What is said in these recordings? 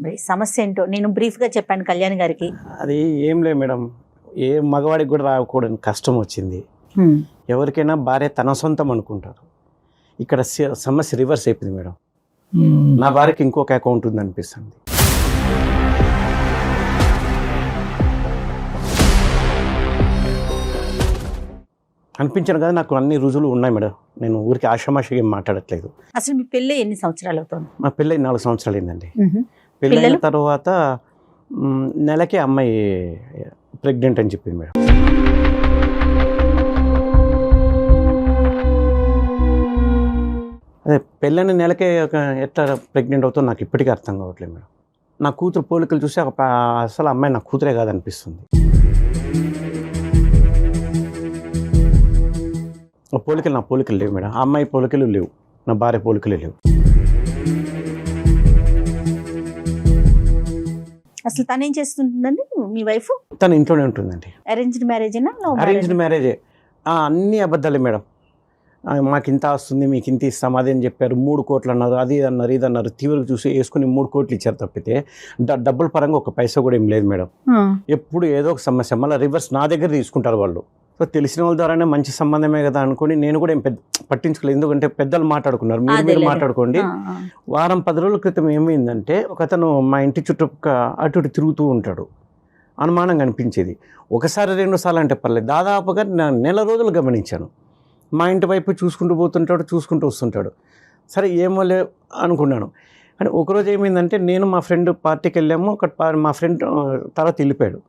మరి సమస్య ఏంటో నేను బ్రీఫ్గా చెప్పాను కళ్యాణ్ గారికి. అది ఏం లేదు మేడం, ఏ మగవాడికి కూడా రాకూడని కష్టం వచ్చింది. ఎవరికైనా భార్య తన సొంతం అనుకుంటారు. ఇక్కడ సమస్య రివర్స్ అయిపోయింది మేడం. నా భార్యకి ఇంకొక అకౌంట్ ఉంది అనిపిస్తుంది. అనిపించాను కదా, నాకు అన్ని రుజువులు ఉన్నాయి మేడం. నేను ఊరికి ఆషామాషిగా ఏం మాట్లాడట్లేదు. అసలు మీ పెళ్ళి ఎన్ని సంవత్సరాలు అవుతుంది? మా పెళ్ళి 4 సంవత్సరాలు అయిందండి. పెళ్ళైన తర్వాత నెలకే అమ్మాయి ప్రెగ్నెంట్ అని చెప్పింది మేడం. అదే పెళ్ళైన నెలకే ఎట్లా ప్రెగ్నెంట్ అవుతుందో నాకు ఇప్పటికీ అర్థం కావట్లేదు మేడం. నా కూతురు పోలికలు చూసి అసలు అమ్మాయి నా కూతురే కాదనిపిస్తుంది. పోలికలు నా పోలికలు లేవు మేడం. ఆ అమ్మాయి పోలికలు లేవు, నా భార్య పోలికలు లేవు. అసలు తను ఏం చేస్తుంటుందండి మీ వైఫ్? తను ఇంట్లోనే ఉంటుందండి. అరేంజ్డ్ మ్యారేజేనా? అరేంజ్డ్ మ్యారేజే. అన్నీ అబద్ధాలే మేడం. మాకు ఇంత వస్తుంది, మీకు ఇంత ఇస్తాం, అదేం చెప్పారు, 3 కోట్లు అన్నారు, అది అన్నారు, ఇది అన్నారు. తీవ్రంగా చూసి వేసుకుని 3 కోట్లు ఇచ్చారు తప్పితే డబ్బుల పరంగా ఒక పైసా కూడా ఏం లేదు మేడం. ఎప్పుడు ఏదో ఒక సమస్య, మళ్ళీ రివర్స్ నా దగ్గర తీసుకుంటారు వాళ్ళు. సో తెలిసిన వాళ్ళ ద్వారానే మంచి సంబంధమే కదా అనుకుని నేను కూడా ఏం పట్టించుకోలేదు. ఎందుకంటే పెద్దలు మాట్లాడుకున్నారు, మీరు మాట్లాడుకోండి. వారం 10 రోజుల క్రితం ఏమైందంటే, ఒక అతను మా ఇంటి చుట్టూ అటు ఇటు తిరుగుతూ ఉంటాడు. అనుమానంగా అనిపించేది. ఒకసారి 2 సార్లు అంటే పర్లేదు, దాదాపుగా నెల రోజులు గమనించాను. మా ఇంటి వైపు చూసుకుంటూ పోతుంటాడు, చూసుకుంటూ వస్తుంటాడు. సరే ఏమో లే అనుకున్నాను. కానీ ఒకరోజు ఏమైందంటే, నేను మా ఫ్రెండ్ పార్టీకి వెళ్ళాము. మా ఫ్రెండ్ తర్వాత వెళ్ళిపోయాడు.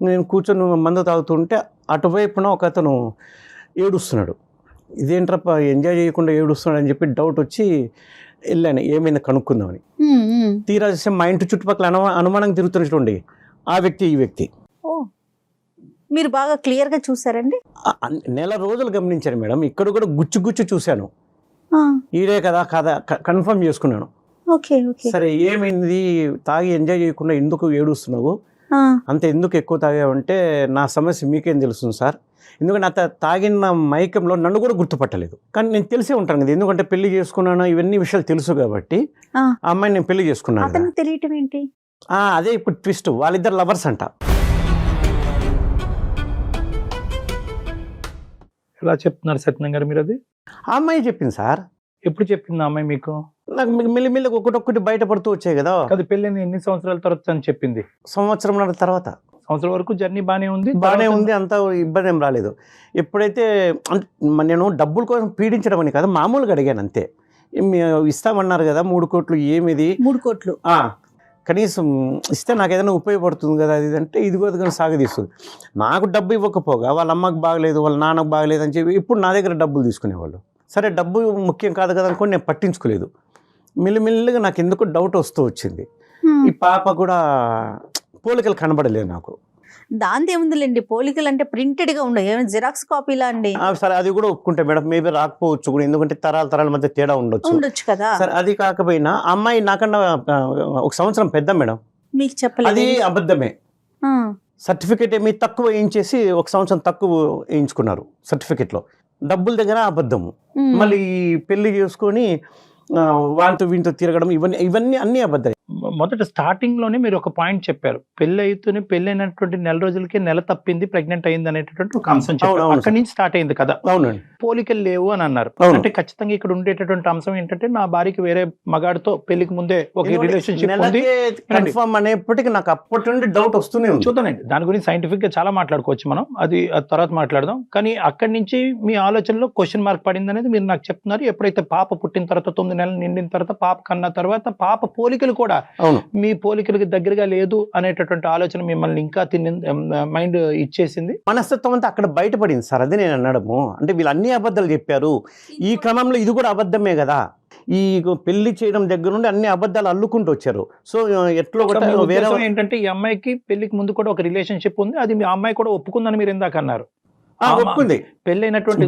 నేను కూర్చొని మందు తాగుతుంటే అటువైపున ఒక అతను ఏడుస్తున్నాడు. ఇదేంట్రప్ప ఎంజాయ్ చేయకుండా ఏడుస్తున్నాడు అని చెప్పి డౌట్ వచ్చి వెళ్ళాను, ఏమైంది కనుక్కుందామని. తీరా చూస్తే మా ఇంటి చుట్టుపక్కల అనుమానంగా తిరుగుతున్నటువంటి ఆ వ్యక్తి ఈ వ్యక్తి. మీరు బాగా క్లియర్గా చూసారండి? నెల రోజులు గమనించాను మేడం. ఇక్కడ కూడా గుచ్చు చూశాను. ఈడే కదా కన్ఫర్మ్ చేసుకున్నాను. సరే ఏమైంది, తాగి ఎంజాయ్ చేయకుండా ఎందుకు ఏడుస్తున్నావు, అంత ఎందుకు ఎక్కువ తాగావంటే, నా సమస్య మీకేం తెలుస్తుంది సార్, ఎందుకంటే అంత తాగిన మైకంలో నన్ను కూడా గుర్తుపట్టలేదు. కానీ నేను తెలిసే ఉంటాను కదా, ఎందుకంటే పెళ్లి చేసుకున్నాను, ఇవన్నీ విషయాలు తెలుసు కాబట్టి ఆ అమ్మాయిని నేను పెళ్లి చేసుకున్నాను. తెలియటం ఏంటి? అదే ఇప్పుడు ట్విస్ట్, వాళ్ళిద్దరు లవర్స్ అంట. ఎలా చెప్తున్నారు సత్యనారాయణ గారు మీరు? అది ఆ అమ్మాయి చెప్పింది సార్. ఎప్పుడు చెప్పింది ఆ అమ్మాయి మీకు? నాకు మెల్లిమెల్లిగా ఒకటొక్కటి బయటపడుతూ వచ్చాయి కదా. అది పెళ్ళైన ఎన్ని సంవత్సరాల తర్వాత అని చెప్పింది? సంవత్సరం తర్వాత. సంవత్సరం వరకు జర్నీ బాగానే ఉంది, అంత ఇబ్బంది ఏం రాలేదు. ఎప్పుడైతే నేను డబ్బుల కోసం పీడించడం అని కదా, మామూలుగా అడిగాను అంతే. ఇస్తామన్నారు కదా 3 కోట్లు, ఏమిది 3 కోట్లు కనీసం ఇస్తే నాకు ఏదైనా ఉపయోగపడుతుంది కదా అది అంటే, ఇదిగో కానీ సాగదీస్తుంది. నాకు డబ్బు ఇవ్వకపోగా వాళ్ళ అమ్మకు బాగలేదు, వాళ్ళ నాన్నకు బాగలేదు అని చెప్పి ఇప్పుడు నా దగ్గర డబ్బులు తీసుకునేవాళ్ళు. సరే డబ్బు ముఖ్యం కాదు కదా అనుకోని నేను పట్టించుకోలేదు. మెల్లిమెల్లిగా నాకు ఎందుకు డౌట్ వస్తూ వచ్చింది. ఈ పాప కూడా పోలికలు కనబడలేదు నాకు. దాంతో ఏముందిలేండి, పోలికలు అంటే ప్రింటెడ్గా ఉండవు, ఏమైనా జిరాక్స్ కాపీలా అండి. సరే అది కూడా ఒప్పుకుంటే మేడం, మేబీ రాకపోవచ్చు కూడా, ఎందుకంటే తరాల మధ్య తేడా ఉండొచ్చు కదా. సరే అది కాకపోయినా అమ్మాయి నాకన్నా 1 సంవత్సరం పెద్ద మేడం. మీకు చెప్పలేదు? అది అబద్ధమే. సర్టిఫికేట్ ఏమి తక్కువ వేయించేసి 1 సంవత్సరం తక్కువ వేయించుకున్నారు సర్టిఫికేట్లో. డబ్బుల దగ్గర అబద్ధము. మళ్ళీ పెళ్లి చేసుకొని వాళ్ళతో వీటితో తిరగడం, ఇవన్నీ అన్ని అబద్ధాలు. మొదట స్టార్టింగ్ లోనే మీరు ఒక పాయింట్ చెప్పారు, పెళ్ళైనటువంటి నెల రోజులకి నెల తప్పింది, ప్రెగ్నెంట్ అయింది అనేటటువంటి ఒక అంశం చెప్పారు. అక్కడి నుంచి స్టార్ట్ అయింది కదా. అవునండి. పోలికలు లేవు అని అన్నారు. అంటే ఖచ్చితంగా ఇక్కడ ఉండేటటువంటి అంశం ఏంటంటే, నా భార్యకి వేరే మగాడితో పెళ్లికి ముందే ఒక రిలేషన్షిప్ ఉంది అనేప్పటికీ నాకు అప్పటి నుండి డౌట్ వస్తూనే ఉంది. చూద్దానండి, దాని గురించి సైంటిఫిక్ గా చాలా మాట్లాడుకోవచ్చు మనం, అది తర్వాత మాట్లాడదాం. కానీ అక్కడి నుంచి మీ ఆలోచనలో క్వశ్చన్ మార్క్ పడింది అనేది మీరు నాకు చెప్తున్నారు. ఎప్పుడైతే పాప పుట్టిన తర్వాత 9 నెలలు నిండిన తర్వాత, పాప కన్నా తర్వాత పాప పోలికలు కూడా మీ పోలికలకి దగ్గరగా లేదు అనేటటువంటి ఆలోచన మిమ్మల్ని ఇంకా మైండ్ ఇచ్చేసింది. మనస్తత్వం అంతా అక్కడ బయటపడింది సార్. అది నేను అనడము అంటే, వీళ్ళు అన్ని అబద్ధాలు చెప్పారు, ఈ క్రమంలో ఇది కూడా అబద్ధమే కదా. ఈ పెళ్లి చేయడం దగ్గర నుండి అన్ని అబద్ధాలు అల్లుకుంటూ వచ్చారు. సో ఎట్లో వేరే ఏంటంటే, ఈ అమ్మాయికి పెళ్లికి ముందు కూడా ఒక రిలేషన్షిప్ ఉంది, అది మీ అమ్మాయి కూడా ఒప్పుకుందని మీరు ఇందాక అన్నారు. ఒప్పుకుంది. పెళ్ళైనటువంటి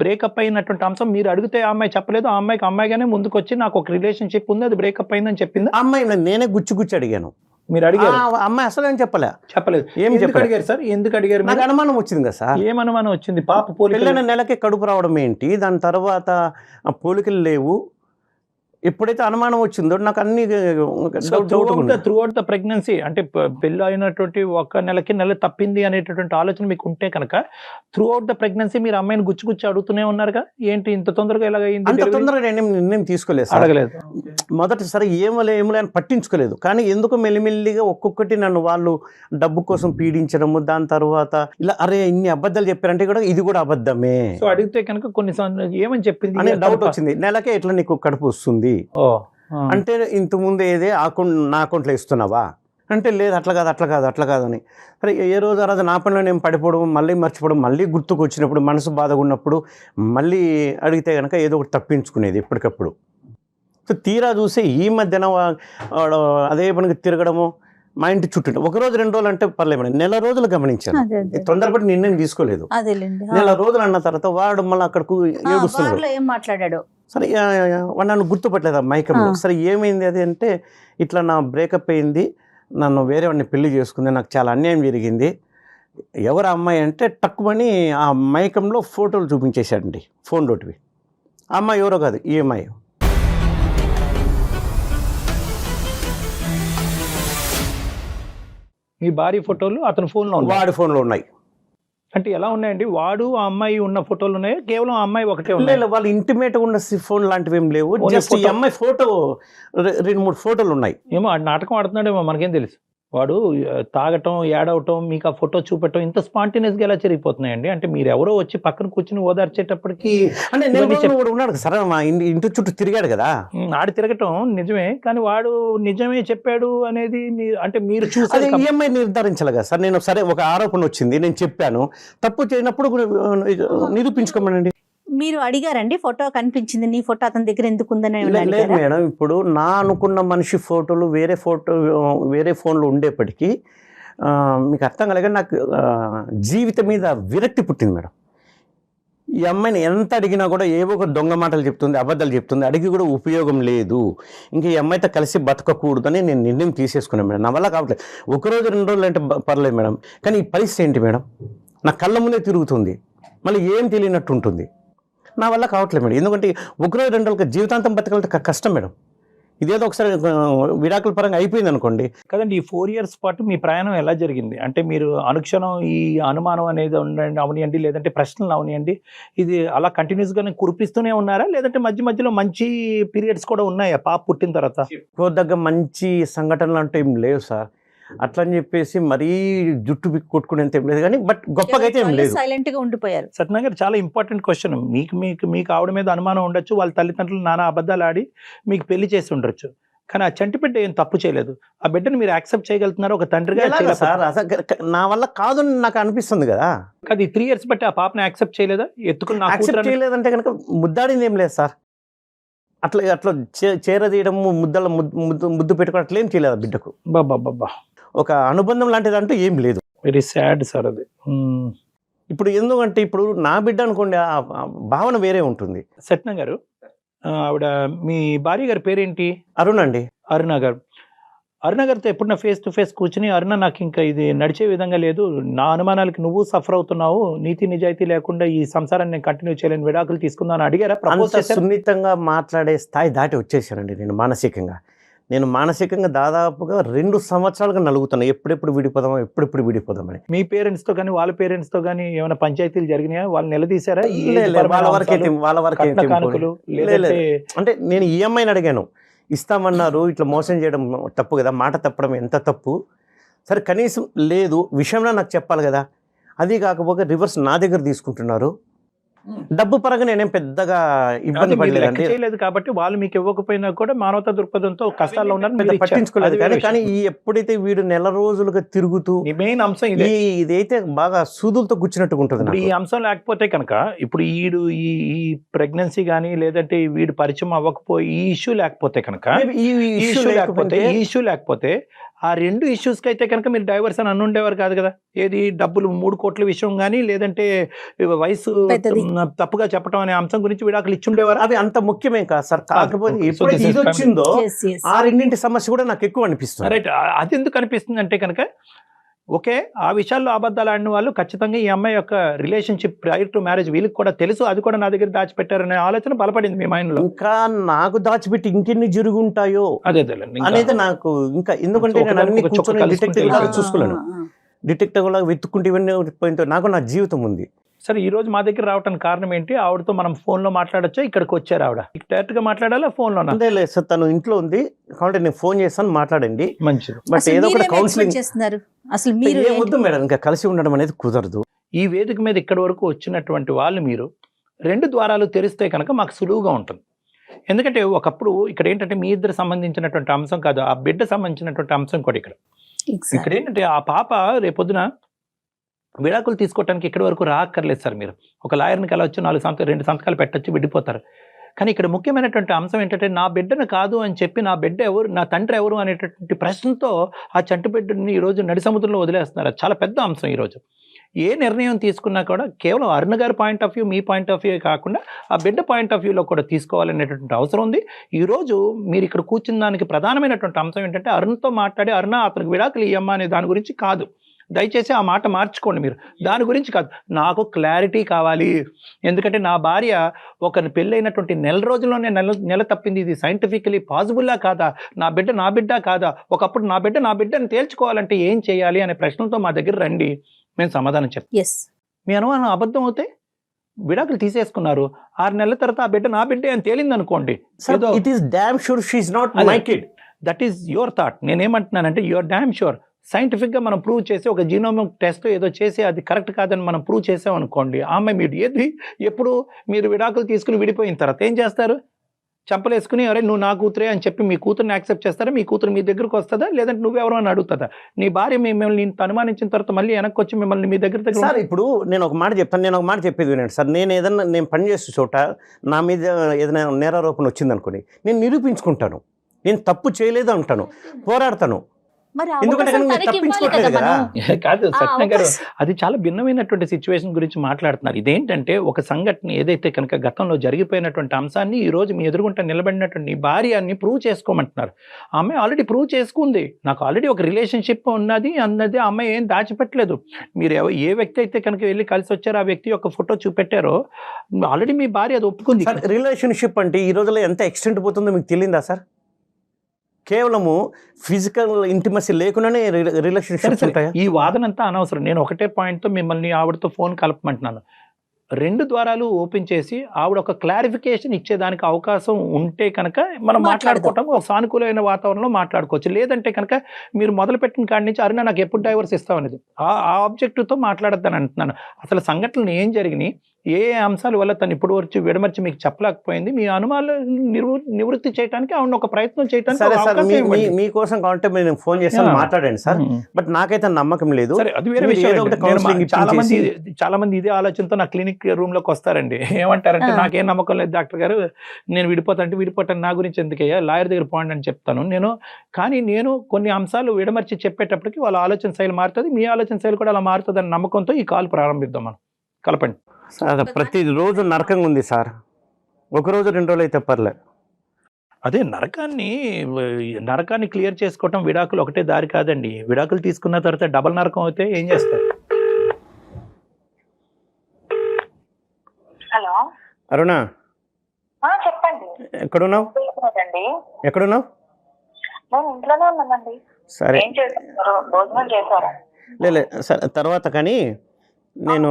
బ్రేకప్ అయినటువంటి అంశం మీరు అడిగితే ఆ అమ్మాయి చెప్పలేదు. ఆ అమ్మాయిగానే ముందుకు వచ్చి నాకు ఒక రిలేషన్షిప్ ఉంది, అది బ్రేకప్ అయిందని చెప్పింది. అమ్మాయి నేనే గుచ్చి అడిగాను. మీరు అడిగారు? అమ్మాయి అసలు ఏం చెప్పలేదు. ఏం అడిగారు సార్? ఎందుకు అడిగారు? నాకు అనుమానం వచ్చింది కదా సార్. ఏం అనుమానం వచ్చింది? పాప పెళ్ళైన నెలకి కడుపు రావడం ఏంటి, దాని తర్వాత పోలికలు లేవు, ఎప్పుడైతే అనుమానం వచ్చిందో నాకు అన్ని త్రూ అవుట్ ద ప్రెగ్నెన్సీ అంటే పెళ్ళి అయినటువంటి ఒక నెల తప్పింది అనేటటువంటి ఆలోచన మీకు ఉంటే కనుక త్రూ అవుట్ ద ప్రెగ్నెన్సీ మీరు అమ్మాయిని గుచ్చి అడుగుతూనే ఉన్నారుగా, ఏంటి ఇంత తొందరగా ఎలాగైంది? అంత తొందరగా నేను నిర్ణయం తీసుకోలేదు సార్. అడగలేదు మొదటిసారి ఏమలే అని పట్టించుకోలేదు. కానీ ఎందుకు మెల్లిమెల్లిగా ఒక్కొక్కటి నన్ను వాళ్ళు డబ్బు కోసం పీడించడము, దాని తర్వాత ఇలా అరే ఇన్ని అబద్ధాలు చెప్పారంటే కూడా ఇది కూడా అబద్ధమే. సో అడిగితే కనుక కొన్ని ఏమని చెప్పింది అనే డౌట్ వచ్చింది. నెలకే ఎట్లా నీకు కడుపు వస్తుంది అంటే ఇంతకుముందు ఏదే నా అకౌంట్లో ఇస్తున్నావా అంటే లేదు అట్లా కాదు అని. సరే ఏ రోజు ఆ రోజు నా పనిలో నేను పడిపోవడం, మళ్ళీ మర్చిపోవడం, మళ్ళీ గుర్తుకు వచ్చినప్పుడు, మనసు బాధగా ఉన్నప్పుడు మళ్ళీ అడిగితే కనుక ఏదో ఒకటి తప్పించుకునేది ఎప్పటికప్పుడు. సో తీరా చూస్తే ఈ మధ్యన అదే పనికి తిరగడము, మా ఇంటి చుట్టూ 1 రోజు 2 రోజులు అంటే పర్లేదు, నెల రోజులు గమనించాను. తొందరపడి నిర్ణయం తీసుకోలేదు. నెల రోజులు అన్న తర్వాత వాడు మళ్ళీ అక్కడకు ఏడుస్తున్నాడు. ఏం మాట్లాడాడు సరే వాడు నన్ను గుర్తుపట్టలేదు ఆ మైకంలో. సరే ఏమైంది అది అంటే ఇట్లా నా బ్రేకప్ అయింది, నన్ను వేరే వాడిని పెళ్లి చేసుకుంది, నాకు చాలా అన్యాయం జరిగింది. ఎవరు అమ్మాయి అంటే టక్కుమని ఆ మైకంలో ఫోటోలు చూపించేశాడండి, ఫోన్ లోటివి. ఆ అమ్మాయి ఎవరో కాదు, ఈ అమ్మాయి. మీ భార్య ఫోటోలు అతని ఫోన్లో వాడి ఫోన్లో ఉన్నాయి. అంటే ఎలా ఉన్నాయండి? వాడు ఆ అమ్మాయి ఉన్న ఫోటోలు ఉన్నాయి, కేవలం ఆ అమ్మాయి ఒకటే ఉన్నాయి? వాళ్ళు ఇంటిమేట్ ఉన్న ఫోన్ లాంటివి ఏం లేవు, జస్ట్ ఈ అమ్మాయి ఫోటో 2-3 ఫోటోలు ఉన్నాయి. ఏమో నాటకం ఆడుతున్నాడేమో, మనకేం తెలుసు. వాడు తాగటం, ఏడవటం, మీకు ఆ ఫోటో చూపెట్టడం ఇంత స్పాంటేనియస్గా ఎలా జరిగిపోతున్నాయండి? అంటే మీరు ఎవరో వచ్చి పక్కన కూర్చుని ఓదార్చేటప్పటికి అంటే ఉన్నాడు సరే, మా ఇంటి చుట్టూ తిరిగాడు కదా. ఆడి తిరగటం నిజమే, కానీ వాడు నిజమే చెప్పాడు అనేది అంటే మీరు చూసారు. ఈఎంఐ నిర్ధారించాలి కదా సార్. నేను సరే ఒక ఆరోపణ వచ్చింది, నేను చెప్పాను, తప్పు చేయనప్పుడు నిరూపించుకోమనండి. మీరు అడిగారండి ఫోటో కనిపించింది, నీ ఫోటో అతని దగ్గర ఎందుకు ఉందని? లేదు మేడం, ఇప్పుడు నా అనుకున్న మనిషి ఫోటోలు వేరే ఫోన్లో ఉండేప్పటికీ మీకు అర్థం కలగా నాకు జీవితం మీద విరక్తి పుట్టింది మేడం. ఈ అమ్మాయిని ఎంత అడిగినా కూడా ఏవో ఒక దొంగ మాటలు చెప్తుంది, అబద్ధాలు చెప్తుంది, అడిగి కూడా ఉపయోగం లేదు. ఇంకా ఈ అమ్మాయితో కలిసి బతకకూడదని నేను నిర్ణయం తీసేసుకున్నాను మేడం. నా వల్ల కావట్లేదు. 1 రోజు 2 రోజులు అంటే పర్లేదు మేడం, కానీ ఈ పరిస్థితి ఏంటి మేడం? నా కళ్ళ ముందే తిరుగుతుంది, మళ్ళీ ఏం తెలియనట్టు ఉంటుంది. నా వల్ల కావట్లేదు మేడం. ఎందుకంటే 1 రోజు 2 రోజులకి జీవితాంతం బతకాలంటే కష్టం మేడం. ఇదేదో ఒకసారి విడాకుల పరంగా అయిపోయింది అనుకోండి కదండి. ఈ 4 years పాటు మీ ప్రయాణం ఎలా జరిగింది? అంటే మీరు అనుక్షణం ఈ అనుమానం అనేది అవనియండి, లేదంటే ప్రశ్నలు అవనియండి, ఇది అలా కంటిన్యూస్గానే కురిపిస్తూనే ఉన్నారా, లేదంటే మధ్యలో మంచి పీరియడ్స్ కూడా ఉన్నాయా పాప పుట్టిన తర్వాత? దగ్గర మంచి సంఘటనలు అంటే ఏం లేవు సార్. అట్లా అని చెప్పేసి మరీ జుట్టు కొట్టుకునేంత ఏం లేదు, కానీ బట్ గొప్పగా అయితే ఏం లేదు. సైలెంట్ గా ఉండిపోయారు. సత్యనారాయణ గారు, చాలా ఇంపార్టెంట్ క్వశ్చన్. మీకు ఆవిడ మీద అనుమానం ఉండొచ్చు, వాళ్ళ తల్లిదండ్రులు నానా అబద్ధాలు ఆడి మీకు పెళ్లి చేసి ఉండొచ్చు, కానీ ఆ చంటి బిడ్డ ఏం తప్పు చేయలేదు. ఆ బిడ్డను మీరు యాక్సెప్ట్ చేయగలుగుతున్నారు ఒక తండ్రిగా? సార్ నా వల్ల కాదు నాకు అనిపిస్తుంది కదా. అది 3 years బట్టి ఆ పాపని యాక్సెప్ట్ చేయలేదా? ఎత్తుకుని యాక్సెప్ట్ చేయలేదంటే కనుక ముద్దాడింది ఏం లేదు సార్. అట్లా చేరదీయడం, ముద్దు పెట్టుకోవడం అట్లా ఏం చేయలేదు బిడ్డకు. బాబా, ఒక అనుబంధం లాంటిది అంటూ ఏం లేదు. వెరీ సాడ్ సార్ అది. ఇప్పుడు ఎందుకంటే ఇప్పుడు నా బిడ్డ అనుకోండి, ఆ భావన వేరే ఉంటుంది. సత్యనారాయణ గారు, ఆవిడ మీ భార్య గారి పేరేంటి? అరుణ్ అండి. అరుణ గారు. అరుణ గారితో ఎప్పుడన్నా ఫేస్ టు ఫేస్ కూర్చుని, అరుణ నాకు ఇంకా ఇది నడిచే విధంగా లేదు, నా అనుమానాలకి నువ్వు సఫర్ అవుతున్నావు, నీతి నిజాయితీ లేకుండా ఈ సంసారాన్ని నేను కంటిన్యూ చేయలేని, విడాకులు తీసుకుందాం అని అడిగారా? సున్నితంగా మాట్లాడే స్థాయి దాటి వచ్చేసానండి నేను మానసికంగా దాదాపుగా 2 సంవత్సరాలుగా నలుగుతాను, ఎప్పుడెప్పుడు విడిపోదామని. మీ పేరెంట్స్ తో కానీ వాళ్ళ పేరెంట్స్ తో కానీ ఏమైనా పంచాయతీలు జరిగినాయా? వాళ్ళు నిలదీశారా? వాళ్ళ వరకు అంటే నేను ఈఎంఐని అడిగాను, ఇస్తామన్నారు, ఇట్లా మోసం చేయడం తప్పు కదా, మాట తప్పడం ఎంత తప్పు. సరే కనీసం లేదు విషయంలో నాకు చెప్పాలి కదా. అది కాకపోతే రివర్స్ నా దగ్గర తీసుకుంటున్నారు. డబ్బు పరంగా నేనేం పెద్దగా ఇబ్బంది పడలేదు కాబట్టి వాళ్ళు మీకు ఇవ్వకపోయినా కూడా మానవతా దృక్పథంతో కష్టాల్లో ఉన్నారు, పట్టించుకోలేదు. కానీ ఎప్పుడైతే వీడు నెల రోజులుగా తిరుగుతూ, మెయిన్ అంశం ఇదైతే బాగా సూదులతో గుచ్చినట్టుగా ఉంటుంది. ఈ అంశం లేకపోతే కనుక ఇప్పుడు ఈ ప్రెగ్నెన్సీ కానీ, లేదంటే వీడు పరిచయం అవ్వకపోయి ఈ ఇష్యూ లేకపోతే కనుక, ఈ ఇష్యూ లేకపోతే ఆ 2 ఇష్యూస్కి అయితే కనుక మీరు డైవర్స్ అని అనుండేవారు కాదు కదా. ఏది డబ్బులు 3 కోట్ల విషయం కానీ, లేదంటే వయసు తప్పుగా చెప్పడం అనే అంశం గురించి విడాకులు ఇచ్చుండేవారు. అవి అంత ముఖ్యమేం కాదు సార్. కాకపోతే ఎప్పుడైతే ఇది వచ్చిందో ఆ 2 సమస్య కూడా నాకు ఎక్కువ అనిపిస్తుంది. రైట్. అది ఎందుకు అనిపిస్తుంది అంటే కనుక ఓకే, ఆ విషయాల్లో అబద్ధాలు ఆడిన వాళ్ళు ఖచ్చితంగా ఈ అమ్మాయి యొక్క రిలేషన్షిప్ ప్రైర్ టు మ్యారేజ్ వీళ్ళకి కూడా తెలుసు, అది కూడా నా దగ్గర దాచిపెట్టారనే ఆలోచన బలపడింది మీ మైండ్ లో. ఇంకా నాకు దాచిపెట్టి ఇంకెన్ని జరుగుంటాయో అదే అనేది నాకు ఇంకా, ఎందుకంటే ఒక నేను దానికి అన్ని ఒక చుక్క కూర్చొని కలుసుకుంటే డిటెక్టివ్ లాగా ఆ, చూసుకోలేను. డిటెక్టివ్ లాగా వెతుక్కుంటే ఇవన్నీ పోయింతో నాకు నా జీవితం ఉంది. సరే, ఈ రోజు మా దగ్గర రావడానికి కారణం ఏంటి? ఆవిడతో మనం ఫోన్ లో మాట్లాడొచ్చా? ఇక్కడికి వచ్చారు ఆవిడ డైరెక్ట్ గా మాట్లాడాలా ఫోన్ లోనా? అంతే లేదు సార్, తను ఇంట్లో ఉంది కాబట్టి నేను ఫోన్ చేస్తాను, మాట్లాడండి. మంచిది. బట్ అసలు ఏదో ఒకటి మీరేం కౌన్సిలింగ్ expect చేస్తున్నారు? అసలు మీరు ఏ వద్దు మేడం, ఇంకా కలిసి ఉండడం అనేది కుదరదు. ఈ వేదిక మీద ఇక్కడి వరకు వచ్చినటువంటి వాళ్ళు మీరు 2 ద్వారాలు తెరిస్తే కనుక మాకు సులువుగా ఉంటుంది. ఎందుకంటే ఒకప్పుడు ఇక్కడ ఏంటంటే మీ ఇద్దరు సంబంధించినటువంటి అంశం కాదు, ఆ బిడ్డ సంబంధించినటువంటి అంశం కూడా ఇక్కడ. ఇక్కడ ఏంటంటే ఆ పాప రేపొద్దున విడాకులు తీసుకోవడానికి ఇక్కడి వరకు రాక్కర్లేదు సార్. మీరు ఒక లాయర్ని కలవచ్చు, 2 సంతకాలు పెట్టచ్చు, విడిపోతారు. కానీ ఇక్కడ ముఖ్యమైనటువంటి అంశం ఏంటంటే నా బిడ్డను కాదు అని చెప్పి నా బిడ్డ ఎవరు, నా తండ్రి ఎవరు అనేటటువంటి ప్రశ్నతో ఆ చంటి బిడ్డని ఈరోజు నడి సముద్రంలో వదిలేస్తున్నారు. అది చాలా పెద్ద అంశం. ఈరోజు ఏ నిర్ణయం తీసుకున్నా కూడా కేవలం అరుణ గారి point of view, me point of view కాకుండా ఆ బిడ్డ పాయింట్ ఆఫ్ వ్యూలో కూడా తీసుకోవాలనేటువంటి అవసరం ఉంది. ఈరోజు మీరు ఇక్కడ కూర్చున్న దానికి ప్రధానమైనటువంటి అంశం ఏంటంటే అరుణ్తో మాట్లాడి అరుణ అతనికి విడాకులు ఇయ్యమ్మా అనే దాని గురించి కాదు. దయచేసి ఆ మాట మార్చుకోండి. మీరు దాని గురించి కాదు, నాకు క్లారిటీ కావాలి. ఎందుకంటే నా భార్య ఒక పెళ్ళైనటువంటి నెల రోజుల్లోనే నెల తప్పింది. ఇది సైంటిఫికలీ పాసిబుల్లా కాదా? నా బిడ్డ కాదా? ఒకప్పుడు నా బిడ్డని తేల్చుకోవాలంటే ఏం చేయాలి అనే ప్రశ్నలతో మా దగ్గర రండి, మేము సమాధానం చెప్తాం. మీ అనుమానం అబద్ధం అవుతే విడాకులు తీసేసుకున్నారు, 6 నెలల తర్వాత ఆ బిడ్డ నా బిడ్డే అని తేలింది అనుకోండి, it is damn sure she is not my kid. That is your thought. నేనేమంటున్నానంటే యువర్ డామ్ షూర్ సైంటిఫిక్గా మనం ప్రూవ్ చేసి ఒక జీనోమిక్ టెస్ట్ ఏదో చేసి అది కరెక్ట్ కాదని మనం ప్రూవ్ చేసాం అనుకోండి, ఆమె మీరు ఎప్పుడు మీరు విడాకులు తీసుకుని విడిపోయిన తర్వాత ఏం చేస్తారు? చంపలేసుకుని అరే నువ్వు నా కూతురే అని చెప్పి మీ కూతురుని యాక్సెప్ట్ చేస్తారా? మీ కూతురు మీ దగ్గరకు వస్తుందా? లేదంటే నువ్వెవరో అని అడుగుతుందా? నీ భార్య మిమ్మల్ని అనుమానించిన తర్వాత మళ్ళీ వెనక్కి వచ్చి మిమ్మల్ని మీ దగ్గర సార్, ఇప్పుడు నేను ఒక మాట చెప్తాను, నేను ఒక మాట చెప్పేది వినండి సార్. నేను పనిచేసే చోట నా మీద ఏదైనా నేరారోపణ వచ్చింది అనుకోండి, నేను నిరూపించుకుంటాను, నేను తప్పు చేయలేదు అంటాను, పోరాడతాను. కాదు సత్యం గారు, అది చాలా భిన్నమైనటువంటి సిచ్యువేషన్ గురించి మాట్లాడుతున్నారు. ఇదేంటంటే ఒక సంఘటన ఏదైతే కనుక గతంలో జరిగిపోయినటువంటి అంశాన్ని ఈ రోజు మీ ఎదురుగుంట నిలబడినటువంటి భార్యని ప్రూవ్ చేసుకోమంటున్నారు. ఆమె ఆల్రెడీ ప్రూవ్ చేసుకుంది, నాకు ఆల్రెడీ ఒక రిలేషన్షిప్ ఉన్నది అన్నది. అమ్మాయి ఏం దాచిపెట్టలేదు. మీరు ఏ వ్యక్తి అయితే కనుక వెళ్ళి కలిసి వచ్చారో ఆ వ్యక్తి యొక్క ఫోటో చూపెట్టారో ఆల్రెడీ మీ భార్య అది ఒప్పుకుంది. రిలేషన్షిప్ అంటే ఈ రోజుల్లో ఎంత ఎక్స్టెంట్ పోతుందో మీకు తెలియదా సార్? కేవలము ఫిజికల్ ఇంటిమసీ లేకుండానే రిలేషన్షిప్స్ ఉంటాయా? ఈ వాదన అంతా అనవసరం. నేను ఒకటే పాయింట్తో మిమ్మల్ని ఆవిడతో ఫోన్ కలపమంటున్నాను. 2 ద్వారాలు ఓపెన్ చేసి ఆవిడ ఒక క్లారిఫికేషన్ ఇచ్చేదానికి అవకాశం ఉంటే కనుక మనం మాట్లాడుకోవటం ఒక సానుకూలమైన వాతావరణంలో మాట్లాడుకోవచ్చు. లేదంటే కనుక మీరు మొదలుపెట్టిన కాడి నుంచి అరుణ నాకు ఎప్పుడు డైవర్స్ ఇస్తావు అనేది ఆ ఆబ్జెక్టివ్తో మాట్లాడద్దని అంటున్నాను. అసలు సంఘటనలు ఏం జరిగినాయి, ఏ అంశాల వల్ల తను ఇప్పుడు వచ్చి విడమర్చి మీకు చెప్పలేకపోయింది, మీ అనుమానాలు నివృత్తి చేయడానికి ఆవిడ ఒక ప్రయత్నం చేయడానికి మీకోసం కావాలంటే నేను ఫోన్ చేస్తాను, మాట్లాడండి సార్. బట్ నాకైతే నమ్మకం లేదు. అది వేరే విషయం. చాలా మంది ఇదే ఆలోచనతో నా క్లినిక్ రూమ్ లోకి వస్తారండి. ఏమంటారంటే నాకేం నమ్మకం లేదు డాక్టర్ గారు, నేను విడిపోతాను, నా గురించి ఎందుకయ్యా, లాయర్ దగ్గర పోండి అని చెప్తాను కానీ నేను కొన్ని అంశాలు విడమర్చి చెప్పేటప్పటికి వాళ్ళ ఆలోచన శైలి మారుతుంది, మీ ఆలోచన శైలి కూడా అలా మారుతుంది అన్న నమ్మకంతో ఈ కాల్ ప్రారంభిద్దాం. మనం కలపండి సార్. ప్రతిరోజు నరకంగా ఉంది సార్, ఒకరోజు 2 రోజులు అయితే పర్లే. అదే నరకాన్ని క్లియర్ చేసుకోవటం విడాకులు ఒకటే దారి కాదండి. విడాకులు తీసుకున్న తర్వాత డబల్ నరకం అయితే ఏం చేస్తారు? హలో అరుణ, చెప్పండి. ఎక్కడున్నావు? ఎక్కడున్నావు? నేను ఇంట్లోనే ఉన్నానండి. సరే, ఏం చేస్తున్నారు? భోజనం చేశారా? లే సరే, తర్వాత కానీ నేను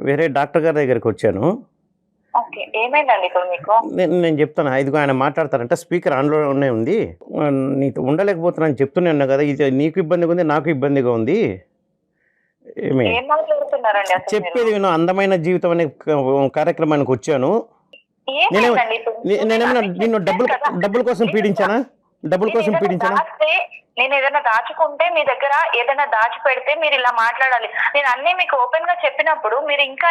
వేరే డాక్టర్ గారి దగ్గరికి వచ్చాను. ఓకే, ఏమైందండి ఇప్పుడు మీకు? నేను చెప్తాను, ఇదిగో ఆయన మాట్లాడతారంట, స్పీకర్ ఆన్లోనే ఉంది, నీకు ఉండలేకపోతున్నాను చెప్తూనే ఉన్నా కదా, ఇది నీకు ఇబ్బందిగా ఉంది, నాకు ఇబ్బందిగా ఉంది. ఏం మాట్లాడుతున్నారండి? చెప్పేది విను, అందమైన జీవితం అనే కార్యక్రమానికి వచ్చాను. నేనేమన్నా నిన్ను డబ్బుల కోసం పీడించానా? నేను ఏదైనా దాచుకుంటే మీ దగ్గర ఏదైనా దాచి పెడితే మీరు ఇలా మాట్లాడాలి. నేను అన్ని మీకు ఓపెన్ గా చెప్పినప్పుడు మీరు ఇంకా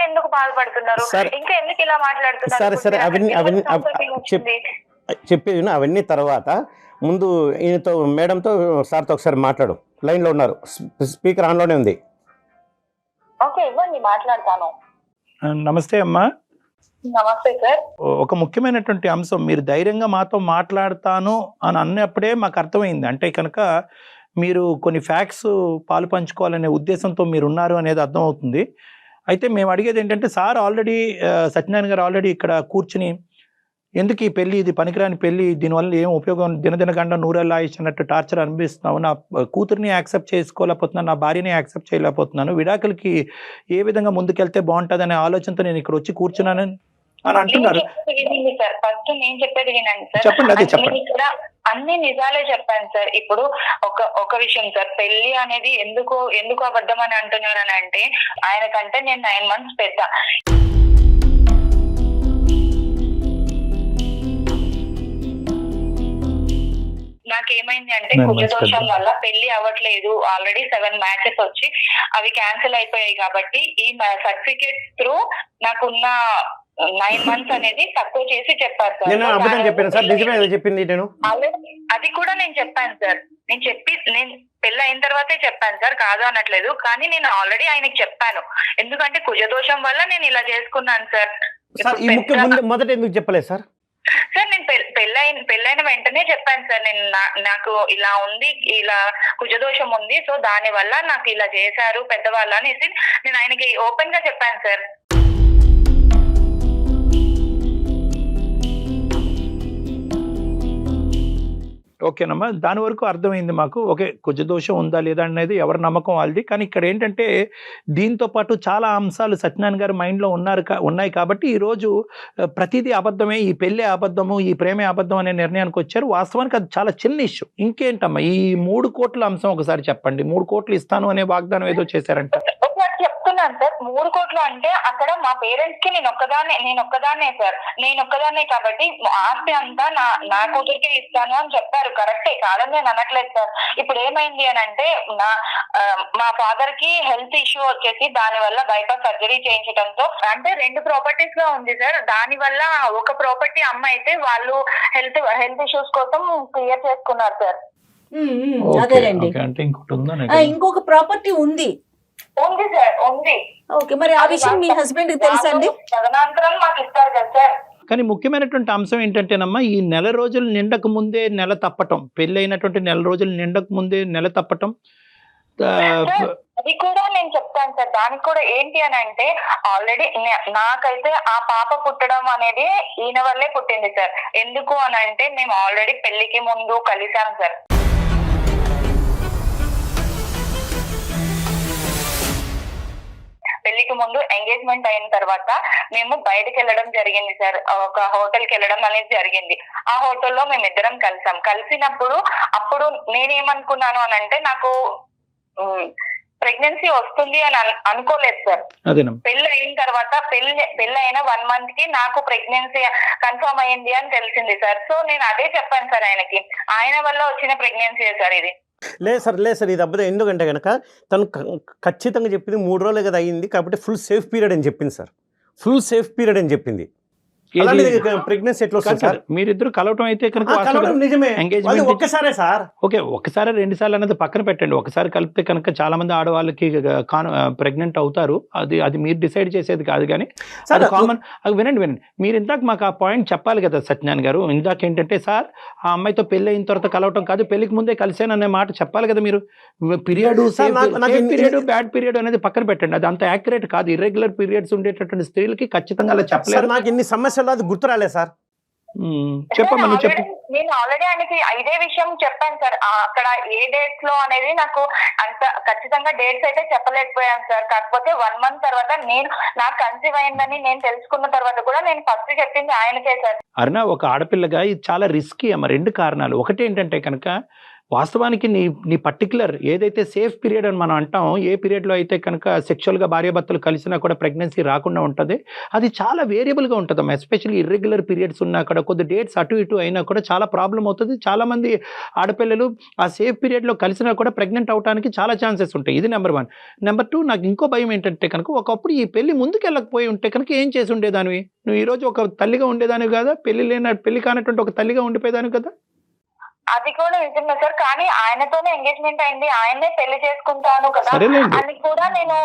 ఎందుకు బాధపడుతున్నారు, ఇంకా ఎందుకు ఇలా మాట్లాడుతున్నారు? సరే, చెప్పేది అవన్నీ తర్వాత ముందు ఈయనతో మేడంతో సార్తో ఒకసారి మాట్లాడు. లైన్ లో ఉన్నారు, స్పీకర్ ఆన్లోనే ఉంది. ఓకే, ఇవ్వండి, మాట్లాడతాను. నమస్తే అమ్మా. నమస్తే సార్. ఒక ముఖ్యమైనటువంటి అంశం, మీరు ధైర్యంగా మాతో మాట్లాడతాను అని అన్నప్పుడే మాకు అర్థమైంది. అంటే కనుక మీరు కొన్ని ఫ్యాక్ట్స్ పాలు పంచుకోవాలనే ఉద్దేశంతో మీరు ఉన్నారు అనేది అర్థమవుతుంది. అయితే మేము అడిగేది ఏంటంటే సార్ ఆల్రెడీ సత్యనారాయణ గారు ఆల్రెడీ ఇక్కడ కూర్చుని ఎందుకు ఈ పెళ్లి, ఇది పనికిరాని పెళ్లి, దీనివల్ల ఏం ఉపయోగం, దినదినగండ నూరేళ్ళ ఆయుష్ అన్నట్టు టార్చర్ అనిపిస్తున్నావు, నా కూతుర్ని యాక్సెప్ట్ చేసుకోలేకపోతున్నాను, నా భార్యని యాక్సెప్ట్ చేయలేకపోతున్నాను, విడాకులకి ఏ విధంగా ముందుకెళ్తే బాగుంటుంది అనే ఆలోచనతో నేను ఇక్కడ వచ్చి కూర్చున్నానని అని అంటున్నారు. సార్ ఫస్ట్ నేను చెప్పేది వినండి సార్. చెప్పండి, అదే చెప్పండి. ఇక్కడ అన్ని నిజాలే చెప్పాను సార్. ఇప్పుడు ఒక విషయం సార్, పెళ్లి అనేది ఎందుకు అబద్ధం అని అంటున్నారని అంటే ఆయన కంటే నేను 9 months పెద్ద. నాకేమైంది అంటే కుజదోషం వల్ల పెళ్లి అవ్వట్లేదు. ఆల్రెడీ 7 matches వచ్చి అవి క్యాన్సిల్ అయిపోయాయి. కాబట్టి ఈ సర్టిఫికేట్ త్రూ నాకున్న 9 months అనేది తక్కువ చేసి చెప్పారు సార్. అది కూడా నేను చెప్పాను సార్. నేను పెళ్లి అయిన తర్వాతే చెప్పాను సార్, కాదు అనట్లేదు. కానీ నేను ఆల్రెడీ ఆయనకి చెప్పాను, ఎందుకంటే కుజదోషం వల్ల నేను ఇలా చేసుకున్నాను సార్. మొదట ఎందుకు చెప్పలేదు సార్? సార్ నేను పెళ్ళైన వెంటనే చెప్పాను సార్, నేను నాకు ఇలా ఉంది, ఇలా కుజదోషం ఉంది, సో దాని వల్ల నాకు ఇలా చేశారు పెద్దవాళ్ళు అనేసి నేను ఆయనకి ఓపెన్ గా చెప్పాను సార్. ఓకేనమ్మా, దాని వరకు అర్థమైంది మాకు. ఓకే, కుజదోషం ఉందా లేదా అనేది ఎవరి నమ్మకం వాళ్ళది. కానీ ఇక్కడ ఏంటంటే దీంతో పాటు చాలా అంశాలు సత్యనారాయణ గారి మైండ్లో ఉన్నాయి కాబట్టి ఈరోజు ప్రతిదీ అబద్ధమే, ఈ పెళ్ళే అబద్ధము, ఈ ప్రేమే అబద్ధం అనే నిర్ణయానికి వచ్చారు. వాస్తవానికి అది చాలా చిన్న ఇష్యూ. ఇంకేంటమ్మా ఈ 3 కోట్ల అంశం ఒకసారి చెప్పండి. 3 కోట్లు ఇస్తాను అనే వాగ్దానం ఏదో చేశారంట. చెప్తున్నాను సార్, 3 కోట్లు అంటే అక్కడ మా పేరెంట్స్ కి నేను ఒక్కదాన్నే సార్. నేను ఒక్కదాన్నే కాబట్టి ఆస్తి అంతా నా కూతురికే ఇస్తాను అని చెప్పారు. కరెక్టే, కాదని నేను అనట్లేదు సార్. ఇప్పుడు ఏమైంది అని అంటే మా ఫాదర్ కి హెల్త్ ఇష్యూ వచ్చేసి దాని వల్ల బైపాస్ సర్జరీ చేయించడంతో అంటే 2 ప్రాపర్టీస్ గా ఉంది సార్. దాని వల్ల ఒక ప్రాపర్టీ అమ్మ అయితే వాళ్ళు హెల్త్ ఇష్యూస్ కోసం క్లియర్ చేసుకున్నారు సార్. అదేలేండి. ఇంకొక ప్రాపర్టీ ఉంది సార్, ఉంది. ఓకే, మరి ఆ విషయం మీ హస్బెండ్ కి తెలుసండి? తదనంతరం మాకు ఇస్తారు కదా సార్. కానీ ముఖ్యమైనటువంటి అంశం ఏంటంటేనమ్మా, ఈ 9 రోజులు నిండక ముందే నెల తప్పటం, పెళ్లి అయినటువంటి 9 రోజులు నిండక ముందే నెల తప్పటం, అది కూడా నేను చెప్తాను సార్. దానికి కూడా ఏంటి అని అంటే ఆల్రెడీ నాకైతే ఆ పాప పుట్టడం అనేది ఈయన వల్లే పుట్టింది సార్. ఎందుకు అని అంటే మేము ఆల్రెడీ పెళ్లికి ముందు కలిసాం సార్. పెళ్లికి ముందు ఎంగేజ్మెంట్ అయిన తర్వాత మేము బయటకు వెళ్ళడం జరిగింది సార్. ఒక హోటల్ కి వెళ్ళడం అనేది జరిగింది. ఆ హోటల్లో మేమిద్దరం కలిసాం. కలిసినప్పుడు అప్పుడు నేనేమనుకున్నాను అని అంటే నాకు ప్రెగ్నెన్సీ వస్తుంది అని అనుకోలేదు సార్. పెళ్లి అయిన తర్వాత పెళ్లి అయిన 1 month కి నాకు ప్రెగ్నెన్సీ కన్ఫర్మ్ అయ్యింది అని తెలిసింది సార్. సో నేను అదే చెప్పాను సార్ ఆయనకి, ఆయన వల్ల వచ్చిన ప్రెగ్నెన్సీ సార్ ఇది. లేదు సార్, ఇది అబ్బదే. ఎందుకంటే కనుక తను ఖచ్చితంగా చెప్పింది 3 రోజులే కదా అయ్యింది కాబట్టి ఫుల్ సేఫ్ పీరియడ్ అని చెప్పింది సార్. ఫుల్ సేఫ్ పీరియడ్ అని చెప్పింది. ప్రెగ్నెన్సీ ఎట్లా వస్తుంది సార్? మీరిద్దరు కలవటం అయితే నిజమే, ఒక్కసారే సార్. ఓకే, ఒకసారి 2 సార్లు అనేది పక్కన పెట్టండి. ఒకసారి కలిపితే కనుక చాలా మంది ఆడవాళ్ళకి ప్రెగ్నెంట్ అవుతారు. అది మీరు డిసైడ్ చేసేది కాదు. కానీ అది కామన్. వినండి, మీరు ఇందాక మాకు ఆ పాయింట్ చెప్పాలి కదా సత్యనారాయణ గారు. ఇందాక ఏంటంటే సార్ ఆ అమ్మాయితో పెళ్లి అయిన తర్వాత కలవటం కాదు, పెళ్లికి ముందే కలిసాను అనే మాట చెప్పాలి కదా మీరు. పీరియడ్ బ్యాడ్ పీరియడ్ అనేది పక్కన పెట్టండి, అది అంత యాక్యురేట్ కాదు. ఇర్రెగ్యులర్ పీరియడ్స్ ఉండేటటువంటి స్త్రీలకి ఖచ్చితంగా అలా చెప్పలేదు. నాకు ఇన్ని సమస్యలు అది గుర్తు రాలేదు సార్. చెప్పమ్మా, చెప్పు. నేను ఆల్రెడీ ఆయనకి ఇదే విషయం చెప్పాను సార్. అక్కడ ఏ డేట్స్ లో అనేది నాకు అంత ఖచ్చితంగా డేట్స్ అయితే చెప్పలేకపోయాను సార్. కాకపోతే 1 month తర్వాత నాకు కన్సీవ్ అయిందని నేను తెలుసుకున్న తర్వాత కూడా నేను ఫస్ట్ చెప్పింది ఆయనకే సార్. అరుణ, ఒక ఆడపిల్లగా ఇది చాలా రిస్కీ అమ్మ. 2 కారణాలు. ఒకటి ఏంటంటే కనుక వాస్తవానికి నీ పర్టికులర్ ఏదైతే సేఫ్ పీరియడ్ అని మనం అంటాం, ఏ పీరియడ్లో అయితే కనుక సెక్షువల్గా భార్యాభర్తలు కలిసినా కూడా ప్రెగ్నెన్సీ రాకుండా ఉంటుంది, అది చాలా వేరియబుల్గా ఉంటుందమ్మా. ఎస్పెషల్లీ ఇర్రెగ్యులర్ పీరియడ్స్ ఉన్నా కూడా కొద్ది డేట్స్ అటు ఇటు అయినా కూడా చాలా ప్రాబ్లం అవుతుంది. చాలామంది ఆడపిల్లలు ఆ సేఫ్ పీరియడ్లో కలిసినా కూడా ప్రెగ్నెంట్ అవడానికి చాలా ఛాన్సెస్ ఉంటాయి. ఇది నెంబర్ 1. నెంబర్ 2, నాకు ఇంకో భయం ఏంటంటే కనుక ఒకప్పుడు ఈ పెళ్లి ముందుకు వెళ్ళకపోయి ఉంటే కనుక ఏం చేసి ఉండేదానివి నువ్వు? ఈరోజు ఒక తల్లిగా ఉండేదానివి కదా, పెళ్లి కానటువంటి ఒక తల్లిగా ఉండిపోయేదానివి కదా. అది కూడా నిజమే సార్, కానీ ఆయనతోనే ఎంగేజ్మెంట్ అయింది, ఆయన్నే పెళ్లి చేసుకుంటాను కదా సరేలేండి. అని కూడా నేను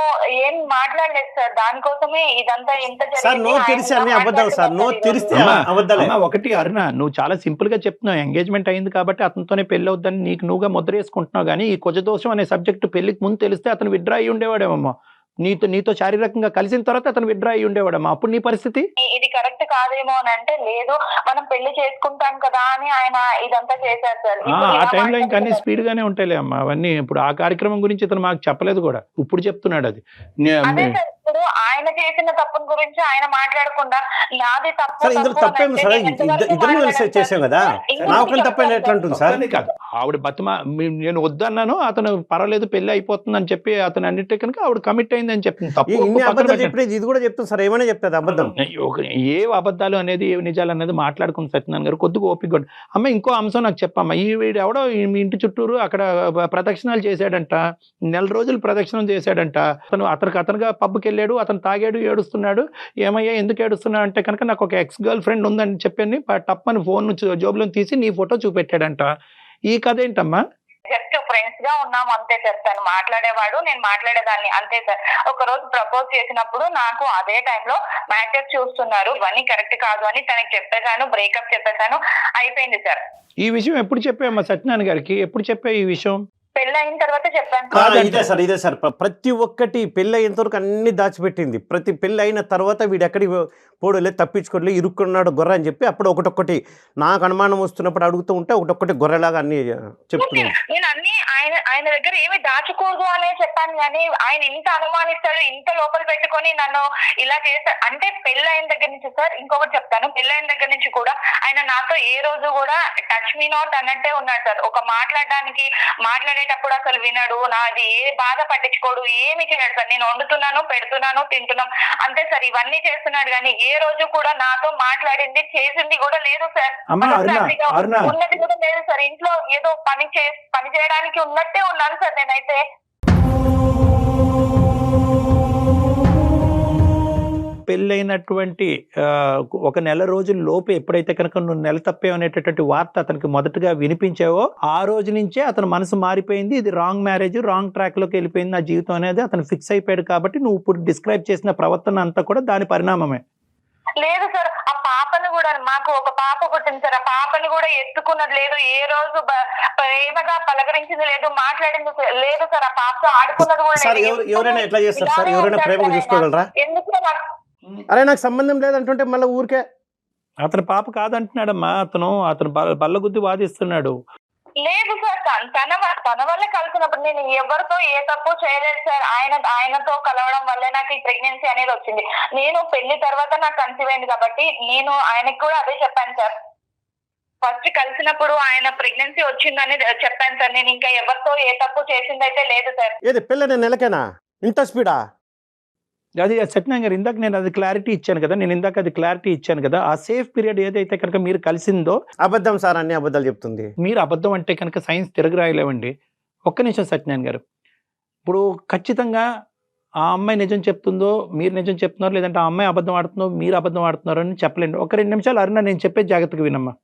ఏం మాట్లాడలేదు సార్. దానికోసమే ఇదంతా ఎంత సార్ నో తెరిస్తే అన్ని అబద్ధాలు సార్, నో తెరిస్తే అమ్మా, అబద్ధాలే. అమ్మా, ఒకటి అరుణ, నువ్వు చాలా సింపుల్ గా చెప్తున్నావు ఎంగేజ్మెంట్ అయింది కాబట్టి అతనితోనే పెళ్లి అవుద్దని నీకు నువ్వుగా ముద్ర వేసుకుంటున్నావు. కానీ ఈ కుజదోషం అనే సబ్జెక్ట్ పెళ్లికి ముందు తెలిస్తే అతను విత్డ్రా అయ్యి ఉండేవాడేమో. నీతో శారీరకంగా కలిసిన తర్వాత అతను విత్డ్రా అయ్యి ఉండేవాడమ్మా. అప్పుడు నీ పరిస్థితి ఇది కరెక్ట్ కాదేమో అని అంటే, లేదు మనం పెళ్లి చేసుకుంటాం కదా అని ఆయన ఇదంతా చేశారు సార్. ఆ టైంలో ఇంకా అన్ని స్పీడ్ గానే ఉంటాయిలే అమ్మా అవన్నీ. ఇప్పుడు ఆ కార్యక్రమం గురించి ఇతను మాకు చెప్పలేదు కూడా, ఇప్పుడు చెప్తున్నాడు అది. అదే సార్, ఇప్పుడు ఆయన చేసిన తప్పుని గురించి ఆయన మాట్లాడకుండా నాది తప్పు సార్ ఇందులో తప్పేమి సార్, ఇద్దరు కలిసి చేసాం కదా, నా ఒకరి తప్పని ఎట్లా ఉంటుంది సార్? అదే కాదు, ఆవిడ నేను వద్దన్నాను, అతను పర్వాలేదు పెళ్లి అయిపోతుందని చెప్పి అతను అన్నిటి కనుక ఆవిడ కమిట్ అయిందని చెప్పింది. తప్పు ఇన్ని అబద్ధాలు చెప్పేది ఇది కూడా చెప్తాను సార్, ఏమైనా చెప్తుంది అబద్ధం. ఏ అబద్ధాలు అనేది ఏ నిజాలు అనేది మాట్లాడుకుని సత్యనారాయణ గారు కొద్దిగా ఓపిక కూడా. అమ్మ ఇంకో అంశం నాకు చెప్పమ్మా, వీడు ఎవడో మీ ఇంటి చుట్టూరు అక్కడ ప్రదక్షిణాలు చేశాడంట, 4 రోజులు ప్రదక్షిణం చేశాడంట. అతనుగా పబ్కి వెళ్ళాడు, అతను తాగాడు, ఏడుస్తున్నాడు. ఏమయ్యా ఎందుకు ఏడుస్తున్నాడు అంటే కనుక నాకు ఒక ఎక్స్ గర్ల్ ఫ్రెండ్ ఉందని చెప్పని టప్పని ఫోన్ జోబులో తీసి నీ ఫోటో చూపెట్టాడంట. ఈ కథ ఏంటమ్మా? జస్ట్ ఫ్రెండ్స్ గా ఉన్నాం అంతే సార్. తను మాట్లాడేవాడు, నేను మాట్లాడేదాన్ని అంతే సార్. ఒక రోజు ప్రపోజ్ చేసినప్పుడు నాకు అదే టైంలో మ్యాచెస్ చూస్తున్నారు, ఇవన్నీ కరెక్ట్ కాదు అని తనకి చెప్పేశాను, బ్రేకప్ చెప్పేశాను, అయిపోయింది సార్. ఈ విషయం ఎప్పుడు చెప్పామ్మా సత్యనారాయణ గారికి? ఎప్పుడు చెప్పా ఈ విషయం? పెళ్లి అయిన తర్వాత చెప్పాను. ఇదే సార్ ప్రతి ఒక్కటి పెళ్ళి అయ్యేంత వరకు అన్ని దాచిపెట్టింది. ప్రతి పెళ్ళి అయిన తర్వాత వీడు ఎక్కడికి పోడలే, తప్పించుకోలే, ఇరుక్కున్నాడు గొర్రె అని చెప్పి అప్పుడు ఒకటొక్కటి నాకు అనుమానం వస్తున్నప్పుడు అడుగుతూ ఉంటే ఒకటొక్కటి గొర్రెలాగా అన్ని చెప్తున్నాను. నేను అన్ని ఆయన దగ్గర ఏమి దాచకూడదు అనే చెప్పాను, కానీ ఆయన ఇంత అనుమానిస్తాడు, ఇంత లోపల పెట్టుకొని నన్ను ఇలా చేస్తాడు అంటే. పెళ్లి అయిన దగ్గర నుంచి సార్ ఇంకొకటి చెప్తాను, పెళ్లి అయిన దగ్గర నుంచి కూడా ఆయన నాతో ఏ రోజు కూడా టచ్ మీ నాట్ అన్నట్టే ఉన్నాడు సార్. ఒక మాట్లాడేటప్పుడు అసలు వినడు, నాది ఏ బాధ పట్టించుకోడు, ఏమి చేయడు సార్. నేను వండుతున్నాను, పెడుతున్నాను, తింటున్నాం అంతే సార్. ఇవన్నీ చేస్తున్నాడు కానీ ఏ రోజు కూడా నాతో మాట్లాడింది చేసింది కూడా లేదు సార్. ఉన్నది కూడా లేదు సార్. ఇంట్లో ఏదో పని చేయడానికి ఉన్నట్టే ఉన్నాను సార్ నేనైతే. పెళ్ళైనటువంటి 1 నెల రోజుల లోపు ఎప్పుడైతే కనుక నువ్వు నెల తప్పే అనేటటువంటి వార్త అతనికి మొదటగా వినిపించావో ఆ రోజు నుంచే అతని మనసు మారిపోయింది. ఇది రాంగ్ మ్యారేజ్, రాంగ్ ట్రాక్ లోకి వెళ్ళిపోయింది నా జీవితం అనేది అతను ఫిక్స్ అయిపోయాడు. కాబట్టి నువ్వు ఇప్పుడు డిస్క్రైబ్ చేసిన ప్రవర్తన అంతా కూడా దాని పరిణామమే. లేదు సార్, ఆ పాపను కూడా, మాకు ఒక పాప పుట్టింది సార్, ఆ పాపని కూడా ఎత్తుకున్నది లేదు, ఏ రోజు ప్రేమగా పలకరించింది లేదు, మాట్లాడింది లేదు సార్. ఆ పాపతో ఆడుకున్నది కూడా లేదు. ఎవరైనా ఎట్లా చేస్తారు సార్? ఎవరైనా ప్రేమగా చూసుకోగలరా? ఎందుకు అరే నాకు సంబంధం లేదంటుంటే మళ్ళీ ఊరికే అతని పాప కాదంటున్నాడమ్మా. అతను బల్లగుద్ది వాదిస్తున్నాడు. లేదు సార్, తన వల్ల కలిసినప్పుడు నేను ఎవరితో ఏ తప్పు చేయలేదు సార్. ఆయనతో కలవడం వల్లే నాకు ఈ ప్రెగ్నెన్సీ అనేది వచ్చింది. నేను పెళ్లి తర్వాత నాకు కన్సీవ్ అయింది కాబట్టి నేను ఆయనకు కూడా అదే చెప్పాను సార్. ఫస్ట్ కలిసినప్పుడు ఆయన ప్రెగ్నెన్సీ వచ్చిందని చెప్పాను సార్. నేను ఇంకా ఎవరితో ఏ తప్పు చేసిందైతే లేదు సార్. ఏది పెళ్ళైన నెలకేనా ఇంత స్పీడా? అది సత్యనారాయణ గారు ఇందాక నేను అది క్లారిటీ ఇచ్చాను కదా. ఆ సేఫ్ పీరియడ్ ఏదైతే కనుక మీరు కలిసిందో అబద్ధం సార్, అన్ని అబద్ధాలు చెప్తుంది. మీరు అబద్ధం అంటే కనుక సైన్స్ తిరగరాయలేవండి. ఒక్క నిమిషం సత్యనారాయణ గారు, ఇప్పుడు ఖచ్చితంగా ఆ అమ్మాయి నిజం చెప్తుందో మీరు నిజం చెప్తున్నారు, లేదంటే ఆ అమ్మాయి అబద్ధం ఆడుతుందో మీరు అబద్ధం ఆడుతున్నారో అని చెప్పలేండి. ఒక 2 నిమిషాలు అరుణ నేను చెప్పేది జాగ్రత్తగా వినమ్మా.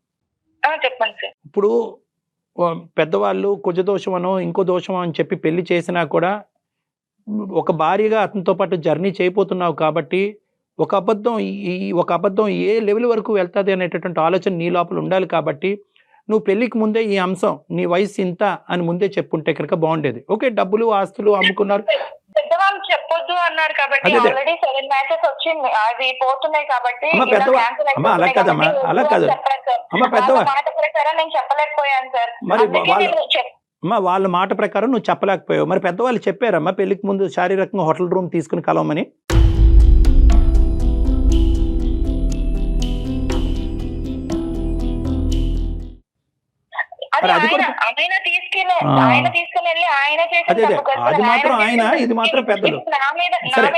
చెప్పండి సార్. ఇప్పుడు పెద్దవాళ్ళు కుజదోషం అనో ఇంకో దోషం అని చెప్పి పెళ్లి చేసినా కూడా ఒక భార్యగా అతనితో పాటు జర్నీ చేయబోతున్నావు కాబట్టి ఒక అబద్ధం ఏ లెవెల్ వరకు వెళ్తుంది అనేటటువంటి ఆలోచన నీ లోపల ఉండాలి. కాబట్టి నువ్వు పెళ్లికి ముందే ఈ అంశం నీ వయసు ఇంత అని ముందే చెప్పుంటే కనుక బాగుండేది. ఓకే, డబ్బులు ఆస్తులు అమ్ముకున్నారు, పెద్దవాళ్ళు చెప్పొద్దు అన్నారు కాబట్టి ఆల్రెడీ 7 మ్యాచెస్ వచ్చింది, అది పోతున్నాయి కాబట్టి అలా కాదు మాట ప్రకారం నేను చెప్పలేకపోయాను సార్. అమ్మా వాళ్ళ మాట ప్రకారం నువ్వు చెప్పలేకపోయావు. మరి పెద్దవాళ్ళు చెప్పారమ్మా పెళ్లికి ముందు శారీరకంగా హోటల్ రూమ్ తీసుకుని కలవమని? అది మాత్రం ఆయన, ఇది మాత్రం పెద్దలు. సరే,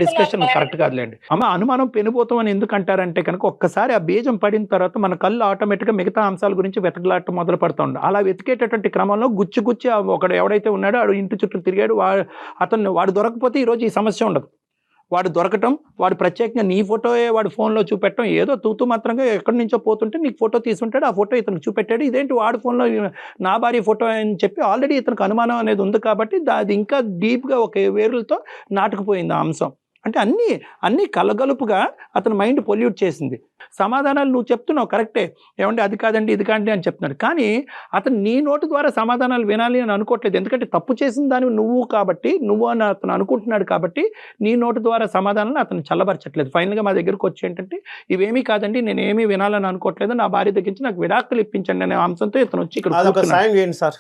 డిస్కషన్ కరెక్ట్ కాదులేండి. అమ్మ అనుమానం పెనుపోతాం అని ఎందుకు అంటారంటే కనుక ఒక్కసారి ఆ బీజం పడిన తర్వాత మన కళ్ళు ఆటోమేటిక్గా మిగతా అంశాల గురించి వెతకలాట మొదలు పడుతూ ఉండే. అలా వెతికేటటువంటి క్రమంలో గుచ్చి ఒకడు ఎవడైతే ఉన్నాడో వాడు ఇంటి చుట్టూ తిరిగాడు, వాడు దొరకపోతే ఈరోజు ఈ సమస్య ఉండదు. వాడు దొరకటం, వాడు ప్రత్యేకంగా నీ ఫోటోయే వాడు ఫోన్లో చూపెట్టడం, ఏదో తూతూ మాత్రంగా ఎక్కడి నుంచో పోతుంటే నీకు ఫోటో తీసుంటాడు, ఆ ఫోటో ఇతనికి చూపెట్టాడు, ఇదేంటి వాడి ఫోన్లో నా భార్య ఫోటో అని చెప్పి ఆల్రెడీ ఇతనికి అనుమానం అనేది ఉంది కాబట్టి అది ఇంకా డీప్గా ఒక వేరులతో నాటుకుపోయింది ఆ అంశం. అంటే అన్నీ కలగలుపుగా అతని మైండ్ పొల్యూట్ చేసింది. సమాధానాలు నువ్వు చెప్తున్నావు కరెక్టే, ఏమంటే అది కాదండి ఇది కాదండి అని చెప్తున్నాడు, కానీ అతను నీ నోటి ద్వారా సమాధానాలు వినాలి అని అనుకోవట్లేదు. ఎందుకంటే తప్పు చేసిన దాన్ని నువ్వు కాబట్టి, నువ్వు అని అతను అనుకుంటున్నాడు కాబట్టి నీ నోటి ద్వారా సమాధానాలు అతను చల్లబరచట్లేదు. ఫైనల్గా మా దగ్గరకు వచ్చి ఏంటంటే ఇవేమీ కాదండి, నేను ఏమీ వినాలని అనుకోవట్లేదు, నా భార్య దగ్గర నుంచి నాకు విడాకులు ఇప్పించండి అనే అంశంతో ఇతను వచ్చి ఇక్కడ సాయం చేయండి సార్.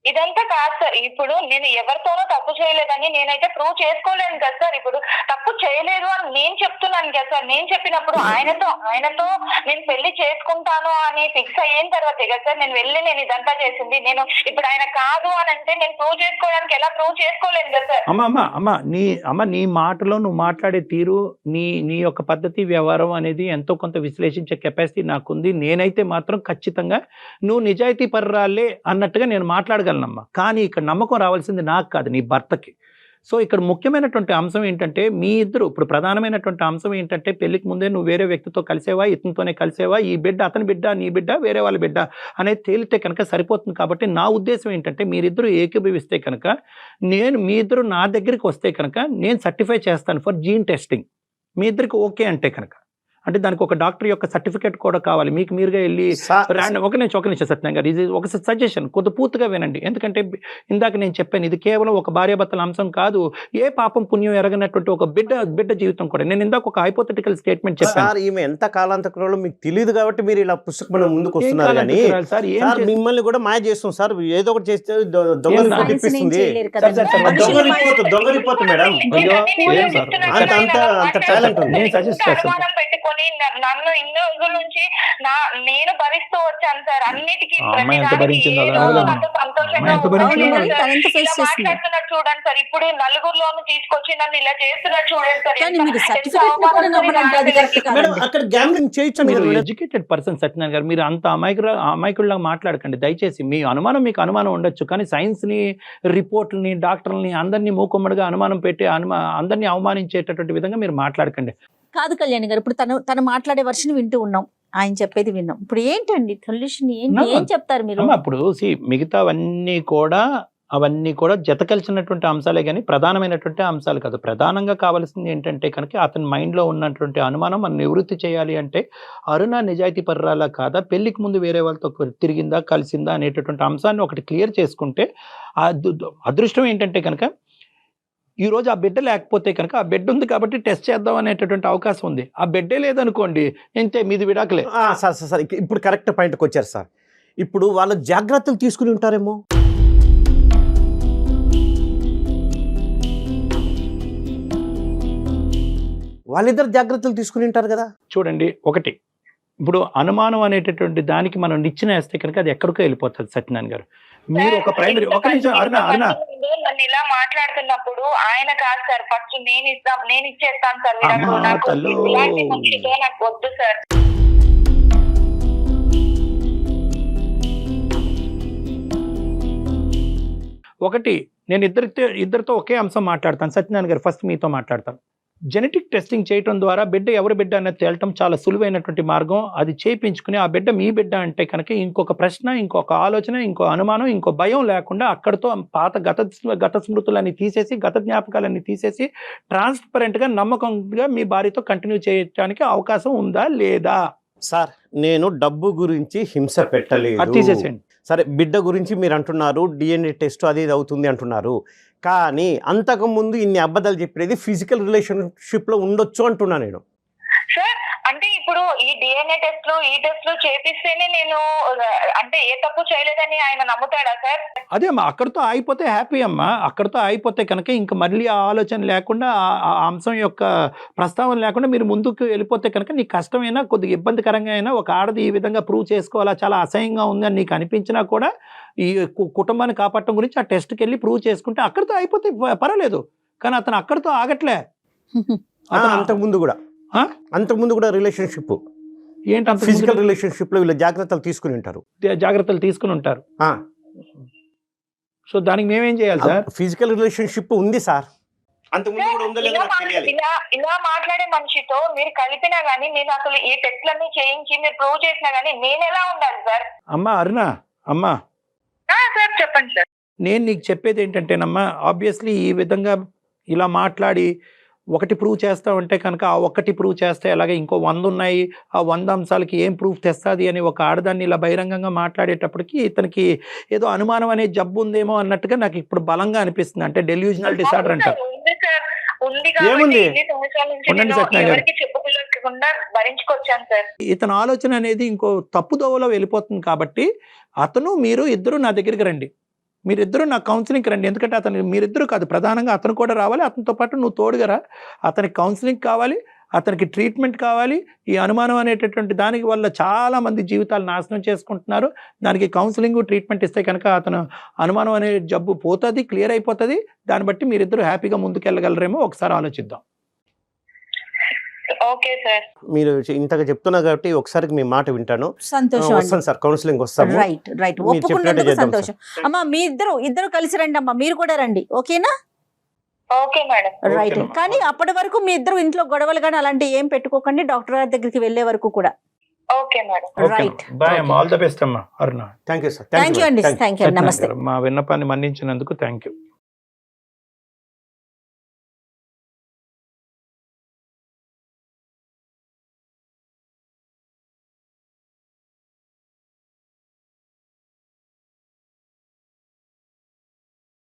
ఇదంతా కాదు సార్, ఇప్పుడు నేను ఎవరితోనో తప్పు చేయలేదని నేనైతే ప్రూవ్ చేసుకోలేను కదా సార్. ఇప్పుడు తప్పు చేయలేదు అని నేను చెప్తున్నాను కదా సార్. నేను చెప్పినప్పుడు ఆయనతో నేను పెళ్లి చేసుకుంటాను అని ఫిక్స్ అయిన తర్వాత కదా సార్ నేను ఇదంతా చేసింది. నేను ఇప్పుడు ఆయన కాదు అని అంటే నేను ప్రూవ్ చేసుకోవడానికి ఎలా ప్రూవ్ చేసుకోలేను కదా సార్. అమ్మ నీ మాటలో నువ్వు మాట్లాడే తీరు, నీ యొక్క పద్ధతి వ్యవహారం అనేది ఎంతో కొంత విశ్లేషించే కెపాసిటీ నాకుంది. నేనైతే మాత్రం ఖచ్చితంగా నువ్వు నిజాయితీ పర్రాలే అన్నట్టుగా నేను మాట్లాడగలను. కానీ ఇక్కడ నమ్మకం రావాల్సింది నాకు కాదు, నీ భర్తకి. సో ఇక్కడ ముఖ్యమైనటువంటి అంశం ఏంటంటే మీ ఇద్దరు, ఇప్పుడు ప్రధానమైనటువంటి అంశం ఏంటంటే పెళ్లికి ముందే నువ్వు వేరే వ్యక్తితో కలిసేవా, ఇతనితోనే కలిసేవా, ఈ బిడ్డ అతని బిడ్డ, నీ బిడ్డ, వేరే వాళ్ళ బిడ్డ అనేది తేలితే కనుక సరిపోతుంది. కాబట్టి నా ఉద్దేశం ఏంటంటే మీరిద్దరూ ఏకీభవిస్తే కనుక, మీ ఇద్దరు నా దగ్గరికి వస్తే కనుక నేను సర్టిఫై చేస్తాను ఫర్ జీన్ టెస్టింగ్. మీ ఇద్దరికి ఓకే అంటే కనుక, అంటే దానికి ఒక డాక్టర్ యొక్క సర్టిఫికేట్ కూడా కావాలి. మీకు మీరుగా వెళ్ళి ఒక నిమిషం సత్యం గారు, ఇది ఒక సజెషన్, కొద్ది పూర్తిగా వినండి. ఎందుకంటే ఇందాక నేను చెప్పాను, ఇది కేవలం ఒక భార్యాభర్తల అంశం కాదు, ఏ పాపం పుణ్యం ఎరగనటువంటి ఒక బిడ్డ జీవితం కూడా. నేను ఇందాక ఒక హైపోథెటికల్ స్టేట్మెంట్ చెప్పాను. ఈమె ఎంత కాలాంతరంలో మీకు తెలియదు కాబట్టి మీరు ఇలా పుస్తకం ముందుకు వస్తున్నారు, కానీ మిమ్మల్ని కూడా మాయ చేస్తుంది సార్. ఏదో ఒకటి చేస్తే దొంగ రిపోర్ట్ మేడం, అంత టాలెంట్ ఉంది. పెట్టుకొని నన్ను ఇన్ని రోజుల నుంచి నేను భరిస్తూ వచ్చాను సార్. అన్నిటికీ మాట్లాడుతున్నట్టు చూడండి సార్. ఇప్పుడు నలుగురిలోను తీసుకొచ్చి నన్ను ఇలా చేస్తున్నట్టు చూడండి సార్. ఎడ్యుకేటెడ్ పర్సన్ సత్యనారాయణ గారు, మీరు అంత అమాయకుల్లాగా మాట్లాడకండి దయచేసి. మీ అనుమానం మీకు అనుమానం ఉండొచ్చు, కానీ సైన్స్ని, రిపోర్ట్లని, డాక్టర్లని అందరినీ మూకుమ్మడిగా అనుమానం పెట్టి అందరినీ అవమానించేటటువంటి విధంగా మీరు మాట్లాడకండి. కాదు కళ్యాణ్ గారు, ఇప్పుడు తను మాట్లాడే వర్షన్ వింటూ ఉన్నాం, ఆయన చెప్పేది విన్నాం. ఇప్పుడు ఏంటండి సొల్యూషన్, ఏం చెప్తారు మీరు? అప్పుడు మిగతా అవన్నీ కూడా జత కలిసినటువంటి అంశాలే కానీ ప్రధానమైనటువంటి అంశాలు కాదు. ప్రధానంగా కావాల్సింది ఏంటంటే కనుక అతని మైండ్లో ఉన్నటువంటి అనుమానం మనం నివృత్తి చేయాలి అంటే అరుణ నిజాయితీ పర్రాలా కాదా, పెళ్లికి ముందు వేరే వాళ్ళతో తిరిగిందా, కలిసిందా అనేటటువంటి అంశాన్ని ఒకటి క్లియర్ చేసుకుంటే అదృష్టం ఏంటంటే కనుక ఈ రోజు ఆ బిడ్డ లేకపోతే కనుక ఆ బిడ్డ ఉంది కాబట్టి టెస్ట్ చేద్దాం అనేటటువంటి అవకాశం ఉంది. ఆ బిడ్డే లేదనుకోండి ఇంతే, మీది విడాకలే. సార్ ఇప్పుడు కరెక్ట్ పాయింట్కి వచ్చారు సార్. ఇప్పుడు వాళ్ళు జాగ్రత్తలు తీసుకుని ఉంటారేమో. వాళ్ళిద్దరు జాగ్రత్తలు తీసుకుని ఉంటారు కదా. చూడండి, ఒకటి ఇప్పుడు అనుమానం అనేటటువంటి దానికి మనం నిచ్చెన వేస్తే కనుక అది ఎక్కడికో వెళ్ళిపోతుంది. సత్యనారాయణ గారు, మీరు ఒక ప్రైమరీ ఒక నిమిషం అరుణ నన్ను ఇలా మాట్లాడుతున్నప్పుడు ఆయన కాదు సార్, ఫస్ట్ నేను ఇచ్చేస్తాను సార్, నాకు వద్దు సార్. ఒకటి, నేను ఇద్దరితో ఒకే అంశం మాట్లాడతాను. సత్యనారాయణ గారు, ఫస్ట్ మీతో మాట్లాడతాను. జెనెటిక్ టెస్టింగ్ చేయడం ద్వారా బిడ్డ ఎవరి బిడ్డ అనేది తేలటం చాలా సులువైనటువంటి మార్గం. అది చేయించుకుని ఆ బిడ్డ మీ బిడ్డ అంటే కనుక ఇంకొక ప్రశ్న, ఇంకొక ఆలోచన, ఇంకో అనుమానం, ఇంకో భయం లేకుండా అక్కడితో పాత గత స్మృతులన్నీ తీసేసి, గత జ్ఞాపకాలన్నీ తీసేసి ట్రాన్స్పరెంట్గా నమ్మకంగా మీ భార్యతో కంటిన్యూ చేయడానికి అవకాశం ఉందా లేదా? సార్, నేను డబ్బు గురించి హింస పెట్టలేదు, తీసేసేయండి. సరే, బిడ్డ గురించి మీరు అంటున్నారు, DNA టెస్ట్ అది అవుతుంది అంటున్నారు, కానీ అంతకుముందు ఇన్ని అబద్ధాలు చెప్పేది ఫిజికల్ రిలేషన్షిప్లో ఉండొచ్చు అంటున్నా నేను. సార్ అంటే ఇప్పుడు ఈ DNA టెస్ట్లు, ఈ టెస్ట్లు చేపిస్తేనే నేను అంటే ఏ తప్పు చేయలేదని ఆయన నమ్ముతాడా సార్? అదే అమ్మా, అక్కడితో ఆగిపోతే హ్యాపీ అమ్మా. అక్కడితో ఆగిపోతే కనుక ఇంకా మళ్ళీ ఆ ఆలోచన లేకుండా, ఆ అంశం యొక్క ప్రస్తావన లేకుండా మీరు ముందుకు వెళ్ళిపోతే కనుక నీకు కష్టమైనా, కొద్దిగా ఇబ్బందికరంగా అయినా, ఒక ఆడది ఈ విధంగా ప్రూవ్ చేసుకోవాలా, చాలా అసహ్యంగా ఉంది అని నీకు అనిపించినా కూడా ఈ కుటుంబాన్ని కాపాడటం గురించి ఆ టెస్ట్కి వెళ్ళి ప్రూవ్ చేసుకుంటే అక్కడితో అయిపోతే పర్వాలేదు. కానీ అతను అక్కడితో ఆగట్లే. అంతకుముందు కూడా రిలేషన్షిప్ ఏంటి, ఫిజికల్ రిలేషన్షిప్ లో వీళ్ళు జాగ్రత్తలు తీసుకుని ఉంటారు. సో దానికి మేమేం చేయాలి సార్? ఫిజికల్ రిలేషన్షిప్ ఉంది సార్, అంతకుముందు కూడా ఉందో లేదో నాకు తెలియాలి. ఇలా మాట్లాడే మనిషితో మీరు కలిపినా గానీ, నేను అసలు ఈ టెస్ట్లన్నీ చేయించి మీరు ప్రూవ్ చేసినా గానీ నేను ఎలా ఉండాలి సార్? అమ్మా అరుణ, అమ్మా సార్ చెప్పండి సార్. నేను నీకు చెప్పేది ఏంటంటేనమ్మా, ఆబ్వియస్లీ ఈ విధంగా ఇలా మాట్లాడి ఒకటి ప్రూవ్ చేస్తామంటే కనుక ఆ ఒక్కటి ప్రూవ్ చేస్తే అలాగే ఇంకో 100 ఉన్నాయి, ఆ 100 అంశాలకి ఏం ప్రూఫ్ తెస్తుంది అని ఒక ఆడదాన్ని ఇలా బహిరంగంగా మాట్లాడేటప్పటికి ఇతనికి ఏదో అనుమానం అనే జబ్బు ఉందేమో అన్నట్టుగా నాకు ఇప్పుడు బలంగా అనిపిస్తుంది. అంటే డెల్యూజనల్ డిసార్డర్ అంటారు. ఉంది ఏముంది? కాబట్టి ఇన్ని సంవత్సరాల నుంచి ఉండండి నేను సత్యనారాయణ గారు. ఎవరికి చెప్పుకోలేకుండా భరించుకొచ్చాను సార్. ఇతని ఆలోచన అనేది ఇంకో తప్పుదోవలో వెళ్ళిపోతుంది కాబట్టి అతను మీరు ఇద్దరు నా దగ్గరికి రండి, మీరిద్దరూ నా కౌన్సిలింగ్కి రండి. ఎందుకంటే మీరిద్దరూ కాదు, ప్రధానంగా అతను కూడా రావాలి, అతనితో పాటు నువ్వు తోడుగా రా. అతనికి కౌన్సిలింగ్ కావాలి, అతనికి ట్రీట్మెంట్ కావాలి. ఈ అనుమానం అనేటటువంటి దానికి వల్ల చాలా మంది జీవితాలు నాశనం చేసుకుంటున్నారు. దానికి కౌన్సిలింగ్ ట్రీట్మెంట్ ఇస్తే కనుక అతను అనుమానం అనే జబ్బు పోతుంది, క్లియర్ అయిపోతుంది. దాన్ని బట్టి మీరిద్దరూ హ్యాపీగా ముందుకెళ్ళగలరేమో ఒకసారి ఆలోచిద్దాం. Okay sir. మీరు ఇంతగా చెప్తున్నారు కాబట్టి ఒకసారి మీ మాట వింటాను. సంతోషం అండి. వస్తాను సార్, కౌన్సిలింగ్ వస్తాము. రైట్ రైట్, మీరు చెప్పినట్టే ఒప్పుకున్నందుకు చేద్దాం సంతోషం. అమ్మా మీ ఇద్దరు కలిసి రండి అమ్మా, మీరు కూడా రండి, ఓకేనా? Okay madam. రైట్. ఓకేనమ్మా. కానీ అప్పటి వరకు మీ ఇద్దరు ఇంట్లో గొడవలు కానీ అలాంటి ఏం పెట్టుకోకండి, డాక్టర్ గారి దగ్గరికి వెళ్ళే వరకు కూడా. Okay madam. రైట్. బాయ్ అమ్మా, ఆల్ ద బెస్ట్ అమ్మా Aruna. Thank you sir. Thank you అండి, థ్యాంక్ యూ, నమస్తే. మా విన్నపాన్ని మన్నించినందుకు థ్యాంక్ యూ.